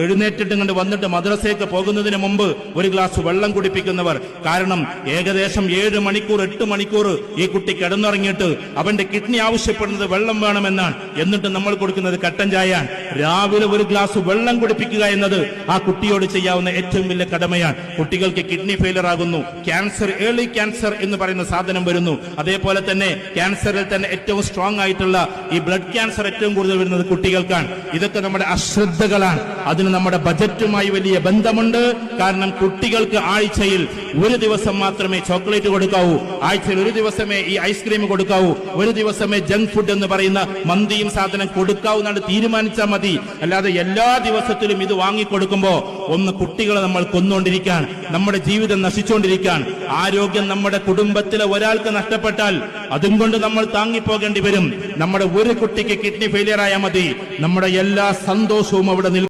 എഴുന്നേറ്റിട്ട് കണ്ട് വന്നിട്ട് മദ്രസയ്ക്ക് പോകുന്നതിന് മുമ്പ് ഒരു ഗ്ലാസ് വെള്ളം കുടിപ്പിക്കുന്നവർ. കാരണം ഏകദേശം 7 മണിക്കൂർ 8 മണിക്കൂർ ഈ കുട്ടി കിടന്നുറങ്ങിയിട്ട് അവന്റെ കിഡ്നി ആവശ്യപ്പെടുന്നത് വെള്ളം വേണമെന്നാണ്. എന്നിട്ട് നമ്മൾ കൊടുക്കുന്നത് കട്ടൻ ചായയാണ്. രാവിലെ ഒരു ഗ്ലാസ് വെള്ളം കുടിപ്പിക്കുക എന്നത് ആ കുട്ടിയോട് ചെയ്യാവുന്ന ഏറ്റവും വലിയ കടമയാണ്. കുട്ടികൾക്ക് കിഡ്നി ഫെയിലർ ആകുന്നു, ക്യാൻസർ, ഏർലി ക്യാൻസർ എന്ന് പറയുന്ന സാധനം വരുന്നു. അതേപോലെ തന്നെ ക്യാൻസറിൽ തന്നെ ഏറ്റവും സ്ട്രോങ് ആയിട്ടുള്ള ഈ ബ്ലഡ് ക്യാൻസർ ഏറ്റവും കൂടുതൽ വരുന്നത് കുട്ടികൾക്കാണ്. ഇതൊക്കെ നമ്മുടെ അശ്രദ്ധകളാണ്. അതിന് നമ്മുടെ ബജറ്റുമായി വലിയ ബന്ധമുണ്ട്. കാരണം കുട്ടികൾക്ക് ആഴ്ചയിൽ ഒരു ദിവസം മാത്രമേ ചോക്ലേറ്റ് കൊടുക്കാവൂ, ആഴ്ചയിൽ ഒരു ദിവസമേ ഈ ഐസ്ക്രീം കൊടുക്കാവൂ, ഒരു ദിവസമേ ജങ്ക് ഫുഡ് എന്ന് പറയുന്ന മന്തിയും സാധനം കൊടുക്കാവൂ എന്നാണ് തീരുമാനിച്ചാൽ മതി. അല്ലാതെ എല്ലാ ദിവസത്തിലും ഇത് വാങ്ങിക്കൊടുക്കുമ്പോ ഒന്ന് കുട്ടികളെ നമ്മൾ കൊന്നുകൊണ്ടിരിക്കാൻ, നമ്മുടെ ജീവിതം നശിച്ചുകൊണ്ടിരിക്കാൻ. ആരോഗ്യം നമ്മുടെ കുടുംബത്തിലെ ഒരാൾക്ക് നഷ്ടപ്പെട്ടാൽ അതും കൊണ്ട് നമ്മൾ താങ്ങിപ്പോകേണ്ടി വരും. നമ്മുടെ ഒരു കുട്ടിക്ക് കിഡ്നി ഫെയിലിയർ ആയാൽ മതി, നമ്മുടെ എല്ലാ സന്തോഷവും അവിടെ